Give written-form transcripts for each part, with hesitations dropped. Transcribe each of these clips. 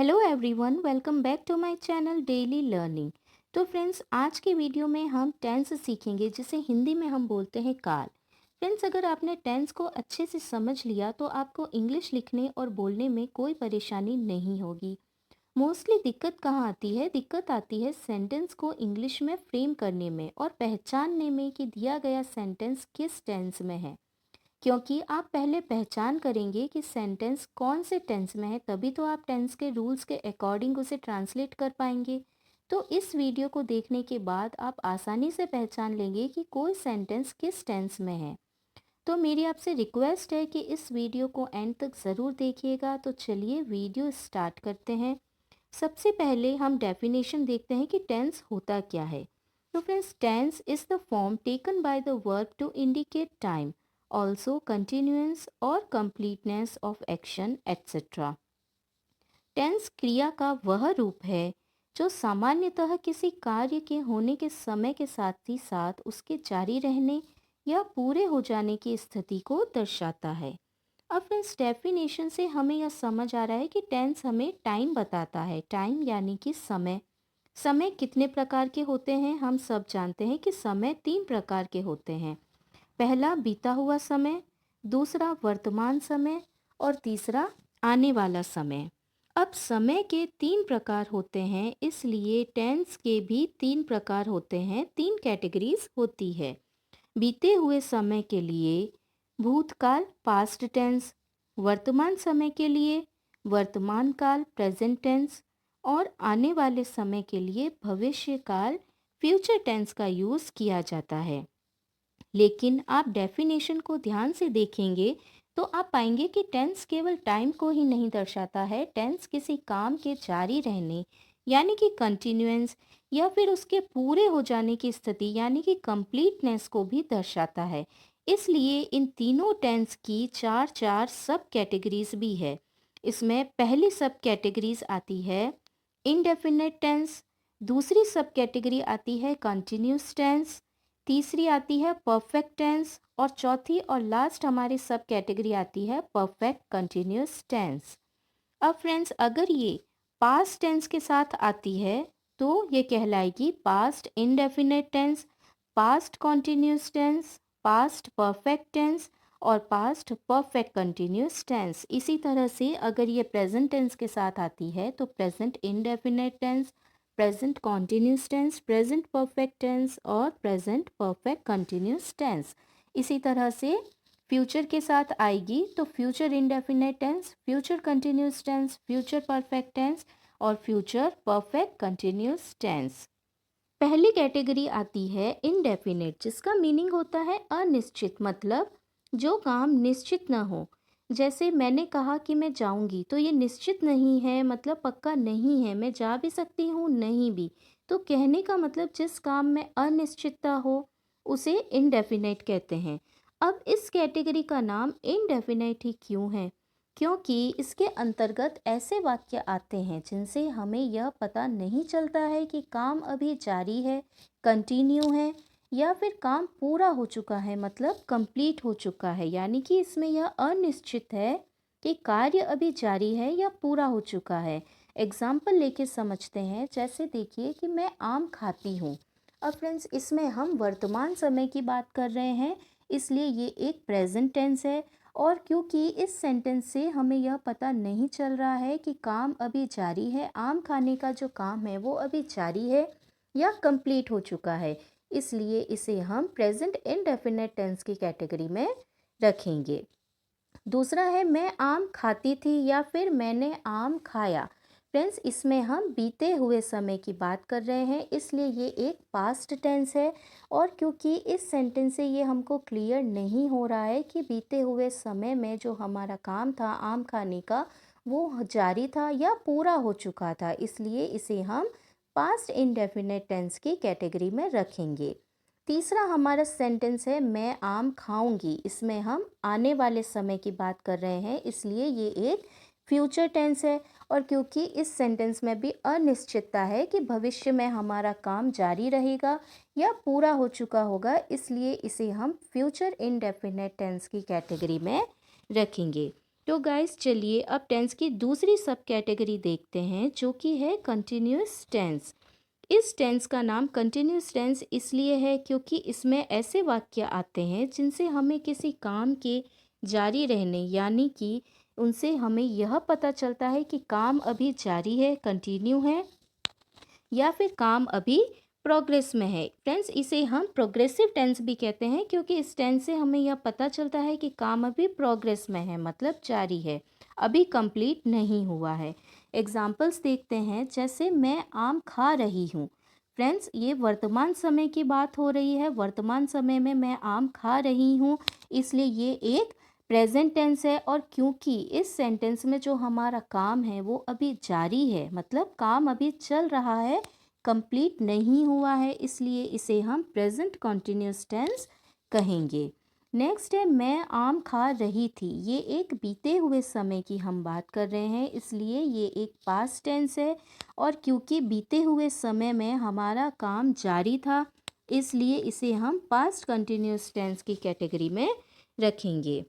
Hello everyone, welcome back to my channel daily learning. तो friends, आज की video में हम टेंस सीखेंगे जिसे हिंदी में हम बोलते हैं काल। फ्रेंड्स, अगर आपने टेंस को अच्छे से समझ लिया तो आपको इंग्लिश लिखने और बोलने में कोई परेशानी नहीं होगी। मोस्टली दिक्कत कहाँ आती है? दिक्कत आती है सेंटेंस को इंग्लिश में फ्रेम करने में और पहचानने में कि दिया गया सेंटेंस किस टेंस में है। क्योंकि आप पहले पहचान करेंगे कि सेंटेंस कौन से टेंस में है, तभी तो आप टेंस के रूल्स के अकॉर्डिंग उसे ट्रांसलेट कर पाएंगे। तो इस वीडियो को देखने के बाद आप आसानी से पहचान लेंगे कि कोई सेंटेंस किस टेंस में है। तो मेरी आपसे रिक्वेस्ट है कि इस वीडियो को एंड तक ज़रूर देखिएगा। तो चलिए वीडियो स्टार्ट करते हैं। सबसे पहले हम डेफिनेशन देखते हैं कि टेंस होता क्या है। तो friends, tense is the form taken by the verb to indicate time, also continuance और completeness of action etcetera. Tense क्रिया का वह रूप है जो सामान्यतः किसी कार्य के होने के समय के साथ ही साथ उसके जारी रहने या पूरे हो जाने की स्थिति को दर्शाता है। अब फ्रेंड्स, डेफिनेशन से हमें यह समझ आ रहा है कि टेंस हमें टाइम बताता है। टाइम यानी कि समय। समय कितने प्रकार के होते हैं? हम सब जानते हैं कि समय तीन प्रकार के होते हैं। पहला बीता हुआ समय, दूसरा वर्तमान समय और तीसरा आने वाला समय। अब समय के तीन प्रकार होते हैं, इसलिए टेंस के भी तीन प्रकार होते हैं, तीन कैटेगरीज होती है। बीते हुए समय के लिए भूतकाल पास्ट टेंस, वर्तमान समय के लिए वर्तमान काल प्रेजेंट टेंस और आने वाले समय के लिए भविष्य काल फ्यूचर टेंस का यूज़ किया जाता है। लेकिन आप डेफिनेशन को ध्यान से देखेंगे तो आप पाएंगे कि टेंस केवल टाइम को ही नहीं दर्शाता है। टेंस किसी काम के जारी रहने यानी कि कंटिन्यूएंस या फिर उसके पूरे हो जाने की स्थिति यानी कि कंप्लीटनेस को भी दर्शाता है। इसलिए इन तीनों टेंस की चार चार सब कैटेगरीज भी है। इसमें पहली सब कैटेगरीज आती है इनडेफिनेट टेंस, दूसरी सब कैटेगरी आती है कंटिन्यूस टेंस, तीसरी आती है परफेक्ट टेंस और चौथी और लास्ट हमारी सब कैटेगरी आती है परफेक्ट कंटिन्यूस टेंस। अब फ्रेंड्स, अगर ये पास्ट टेंस के साथ आती है तो ये कहलाएगी past indefinite tense, past continuous tense, past perfect tense और पास्ट परफेक्ट कंटिन्यूस टेंस। इसी तरह से अगर ये प्रेजेंट टेंस के साथ आती है तो present indefinite tense, present continuous tense, present perfect tense और प्रेजेंट परफेक्ट कंटिन्यूस टेंस। इसी तरह से फ्यूचर के साथ आएगी तो future indefinite tense, future continuous tense, future perfect tense और फ्यूचर परफेक्ट कंटिन्यूस टेंस। पहली कैटेगरी आती है इनडेफिनेट, जिसका मीनिंग होता है अनिश्चित, मतलब जो काम निश्चित ना हो। जैसे मैंने कहा कि मैं जाऊंगी, तो ये निश्चित नहीं है, मतलब पक्का नहीं है। मैं जा भी सकती हूँ, नहीं भी। तो कहने का मतलब जिस काम में अनिश्चितता हो उसे इनडेफिनेट कहते हैं। अब इस कैटेगरी का नाम इनडेफिनेट ही क्यों है? क्योंकि इसके अंतर्गत ऐसे वाक्य आते हैं जिनसे हमें यह पता नहीं चलता है कि काम अभी जारी है, कंटिन्यू है या फिर काम पूरा हो चुका है, मतलब कंप्लीट हो चुका है। यानी कि इसमें यह अनिश्चित है कि कार्य अभी जारी है या पूरा हो चुका है। एग्जाम्पल लेके समझते हैं। जैसे देखिए कि मैं आम खाती हूँ। अब फ्रेंड्स, इसमें हम वर्तमान समय की बात कर रहे हैं, इसलिए ये एक प्रेजेंट टेंस है। और क्योंकि इस सेंटेंस से हमें यह पता नहीं चल रहा है कि काम अभी जारी है, आम खाने का जो काम है वो अभी जारी है या कंप्लीट हो चुका है, इसलिए इसे हम प्रेजेंट इंडेफिनेट टेंस की कैटेगरी में रखेंगे। दूसरा है मैं आम खाती थी या फिर मैंने आम खाया। फ्रेंड्स, इसमें हम बीते हुए समय की बात कर रहे हैं, इसलिए ये एक पास्ट टेंस है। और क्योंकि इस सेंटेंस से ये हमको क्लियर नहीं हो रहा है कि बीते हुए समय में जो हमारा काम था आम खाने का वो जारी था या पूरा हो चुका था, इसलिए इसे हम पास्ट इंडेफिनेट टेंस की कैटेगरी में रखेंगे। तीसरा हमारा सेंटेंस है मैं आम खाऊंगी। इसमें हम आने वाले समय की बात कर रहे हैं, इसलिए ये एक फ्यूचर टेंस है। और क्योंकि इस सेंटेंस में भी अनिश्चितता है कि भविष्य में हमारा काम जारी रहेगा या पूरा हो चुका होगा, इसलिए इसे हम फ्यूचर इनडेफिनेट टेंस की कैटेगरी में रखेंगे। तो गाइस चलिए अब टेंस की दूसरी सब कैटेगरी देखते हैं जो कि है कंटिन्यूअस टेंस। इस टेंस का नाम कंटिन्यूअस टेंस इसलिए है क्योंकि इसमें ऐसे वाक्य आते हैं जिनसे हमें किसी काम के जारी रहने यानी कि उनसे हमें यह पता चलता है कि काम अभी जारी है, कंटिन्यू है, या फिर काम अभी प्रोग्रेस में है। फ्रेंड्स इसे हम प्रोग्रेसिव टेंस भी कहते हैं क्योंकि इस टेंस से हमें यह पता चलता है कि काम अभी प्रोग्रेस में है, मतलब जारी है, अभी कंप्लीट नहीं हुआ है। एग्जाम्पल्स देखते हैं, जैसे मैं आम खा रही हूँ। फ्रेंड्स ये वर्तमान समय की बात हो रही है, वर्तमान समय में मैं आम खा रही हूँ, इसलिए ये एक प्रेजेंट टेंस है। और क्योंकि इस सेंटेंस में जो हमारा काम है वो अभी जारी है, मतलब काम अभी चल रहा है, कंप्लीट नहीं हुआ है, इसलिए इसे हम प्रेजेंट कॉन्टिन्यूस टेंस कहेंगे। नेक्स्ट है मैं आम खा रही थी। ये एक बीते हुए समय की हम बात कर रहे हैं, इसलिए ये एक पास्ट टेंस है। और क्योंकि बीते हुए समय में हमारा काम जारी था, इसलिए इसे हम पास्ट कंटिन्यूस टेंस की कैटेगरी में रखेंगे।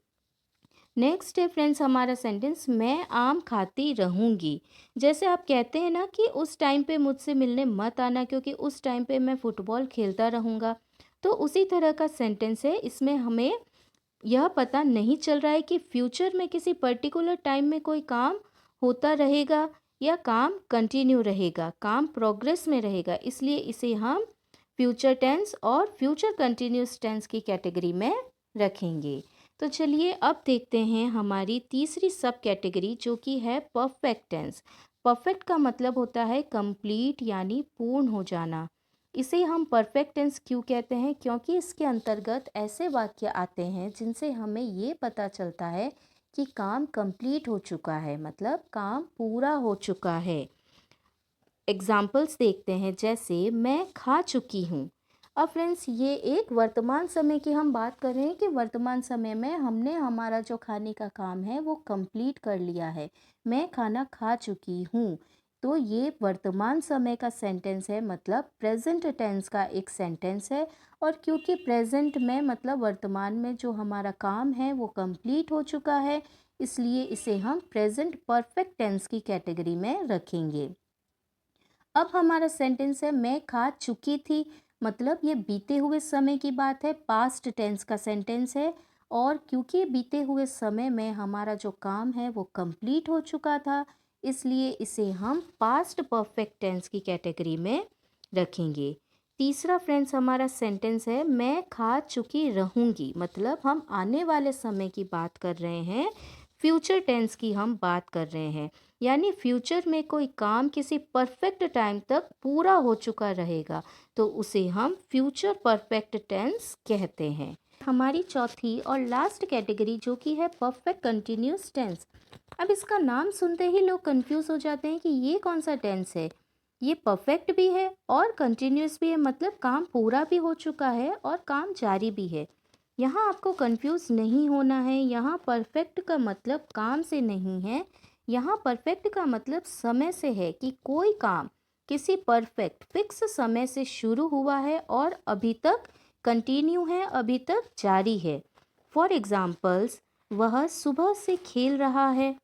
नेक्स्ट है फ्रेंड्स हमारा सेंटेंस, मैं आम खाती रहूँगी। जैसे आप कहते हैं ना कि उस टाइम पे मुझसे मिलने मत आना क्योंकि उस टाइम पे मैं फ़ुटबॉल खेलता रहूँगा, तो उसी तरह का सेंटेंस है। इसमें हमें यह पता नहीं चल रहा है कि फ्यूचर में किसी पर्टिकुलर टाइम में कोई काम होता रहेगा या काम कंटिन्यू रहेगा, काम प्रोग्रेस में रहेगा, इसलिए इसे हम फ्यूचर टेंस और फ्यूचर कंटिन्यूस टेंस की कैटेगरी में रखेंगे। तो चलिए अब देखते हैं हमारी तीसरी सब कैटेगरी जो कि है परफेक्ट टेंस। परफेक्ट का मतलब होता है कंप्लीट यानी पूर्ण हो जाना। इसे हम परफेक्ट टेंस क्यों कहते हैं? क्योंकि इसके अंतर्गत ऐसे वाक्य आते हैं जिनसे हमें ये पता चलता है कि काम कंप्लीट हो चुका है, मतलब काम पूरा हो चुका है। एग्जाम्पल्स देखते हैं, जैसे मैं खा चुकी हूँ। अब फ्रेंड्स ये एक वर्तमान समय की हम बात कर रहे हैं कि वर्तमान समय में हमने हमारा जो खाने का काम है वो कंप्लीट कर लिया है, मैं खाना खा चुकी हूँ। तो ये वर्तमान समय का सेंटेंस है, मतलब प्रेजेंट टेंस का एक सेंटेंस है। और क्योंकि प्रेजेंट में मतलब वर्तमान में जो हमारा काम है वो कंप्लीट हो चुका है, इसलिए इसे हम प्रेजेंट परफेक्ट टेंस की कैटेगरी में रखेंगे। अब हमारा सेंटेंस है मैं खा चुकी थी, मतलब ये बीते हुए समय की बात है, पास्ट टेंस का सेंटेंस है। और क्योंकि बीते हुए समय में हमारा जो काम है वो कंप्लीट हो चुका था, इसलिए इसे हम पास्ट परफेक्ट टेंस की कैटेगरी में रखेंगे। तीसरा फ्रेंड्स हमारा सेंटेंस है मैं खा चुकी रहूँगी, मतलब हम आने वाले समय की बात कर रहे हैं, फ्यूचर टेंस की हम बात कर रहे हैं, यानी फ्यूचर में कोई काम किसी परफेक्ट टाइम तक पूरा हो चुका रहेगा, तो उसे हम फ्यूचर परफेक्ट टेंस कहते हैं। हमारी चौथी और लास्ट कैटेगरी जो कि है परफेक्ट कंटिन्यूस टेंस। अब इसका नाम सुनते ही लोग कंफ्यूज हो जाते हैं कि ये कौन सा टेंस है। ये परफेक्ट भी है और कंटिन्यूस भी है, मतलब काम पूरा भी हो चुका है और काम जारी भी है। यहाँ आपको कंफ्यूज नहीं होना है, यहाँ परफेक्ट का मतलब काम से नहीं है, यहाँ परफेक्ट का मतलब समय से है कि कोई काम किसी परफेक्ट फिक्स समय से शुरू हुआ है और अभी तक कंटिन्यू है, अभी तक जारी है। फॉर एग्जाम्पल्स, वह सुबह से खेल रहा है,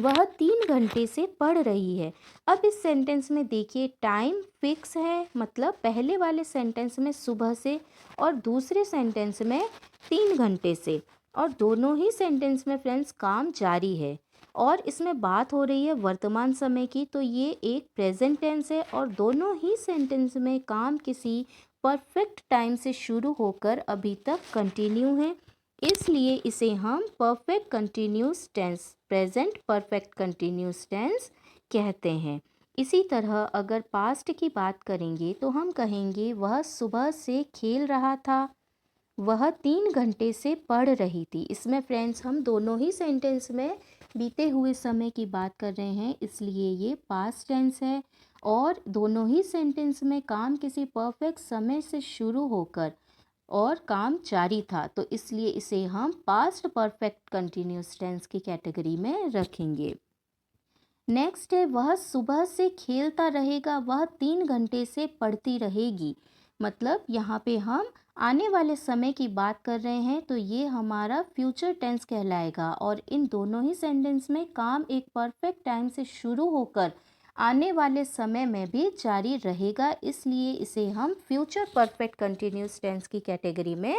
वह 3 घंटे से पढ़ रही है। अब इस सेंटेंस में देखिए टाइम फिक्स है, मतलब पहले वाले सेंटेंस में सुबह से और दूसरे सेंटेंस में 3 घंटे से, और दोनों ही सेंटेंस में फ्रेंड्स काम जारी है और इसमें बात हो रही है वर्तमान समय की, तो ये एक प्रेजेंट टेंस है और दोनों ही सेंटेंस में काम किसी परफेक्ट टाइम से शुरू होकर अभी तक कंटिन्यू है, इसलिए इसे हम perfect continuous tense, present perfect continuous tense कहते हैं। इसी तरह अगर पास्ट की बात करेंगे तो हम कहेंगे वह सुबह से खेल रहा था, वह 3 घंटे से पढ़ रही थी। इसमें फ्रेंड्स हम दोनों ही सेंटेंस में बीते हुए समय की बात कर रहे हैं, इसलिए ये पास्ट टेंस है और दोनों ही सेंटेंस में काम किसी परफेक्ट समय से शुरू होकर और काम जारी था, तो इसलिए इसे हम पास्ट परफेक्ट कंटिन्यूस टेंस की कैटेगरी में रखेंगे। नेक्स्ट है वह सुबह से खेलता रहेगा, वह 3 घंटे से पढ़ती रहेगी, मतलब यहाँ पे हम आने वाले समय की बात कर रहे हैं तो ये हमारा फ्यूचर टेंस कहलाएगा और इन दोनों ही सेंटेंस में काम एक परफेक्ट टाइम से शुरू होकर आने वाले समय में भी जारी रहेगा, इसलिए इसे हम फ्यूचर परफेक्ट कंटिन्यूस टेंस की कैटेगरी में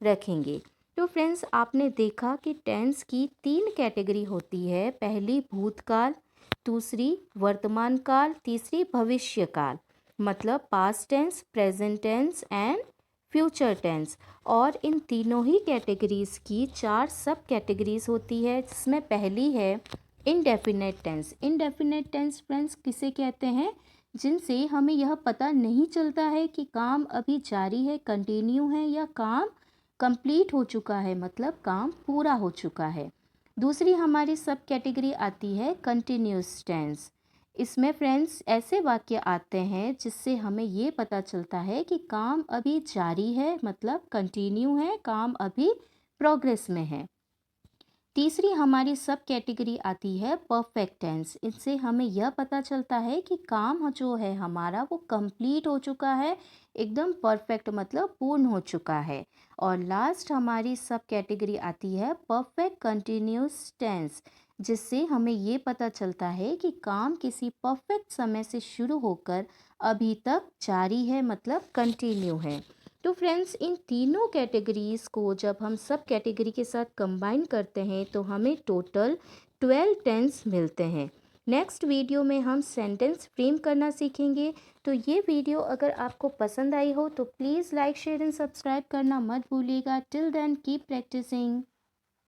रखेंगे। तो फ्रेंड्स, आपने देखा कि टेंस की 3 कैटेगरी होती है। पहली भूतकाल, दूसरी वर्तमान काल, तीसरी भविष्य काल, मतलब past tense, present tense and future tense. और इन तीनों ही कैटेगरीज की 4 सब कैटेगरीज होती है, जिसमें पहली है indefinite tense. Indefinite tense friends किसे कहते हैं? जिनसे हमें यह पता नहीं चलता है कि काम अभी जारी है, कंटिन्यू है, या काम कंप्लीट हो चुका है, मतलब काम पूरा हो चुका है। दूसरी हमारी सब कैटेगरी आती है कंटिन्यूस टेंस। इसमें फ्रेंड्स ऐसे वाक्य आते हैं जिससे हमें ये पता चलता है कि काम अभी जारी है, मतलब कंटिन्यू है, काम अभी प्रोग्रेस में है। तीसरी हमारी सब कैटेगरी आती है परफेक्ट टेंस। इससे हमें यह पता चलता है कि काम जो है हमारा वो कंप्लीट हो चुका है, एकदम परफेक्ट मतलब पूर्ण हो चुका है। और लास्ट हमारी सब कैटेगरी आती है परफेक्ट कंटिन्यूस टेंस, जिससे हमें ये पता चलता है कि काम किसी परफेक्ट समय से शुरू होकर अभी तक जारी है, मतलब कंटिन्यू है। तो फ्रेंड्स, इन तीनों कैटेगरीज को जब हम सब कैटेगरी के साथ कंबाइन करते हैं तो हमें टोटल 12 टेंस मिलते हैं। नेक्स्ट वीडियो में हम सेंटेंस फ्रेम करना सीखेंगे। तो ये वीडियो अगर आपको पसंद आई हो तो please like, share and subscribe करना मत भूलिएगा। Till then keep practising.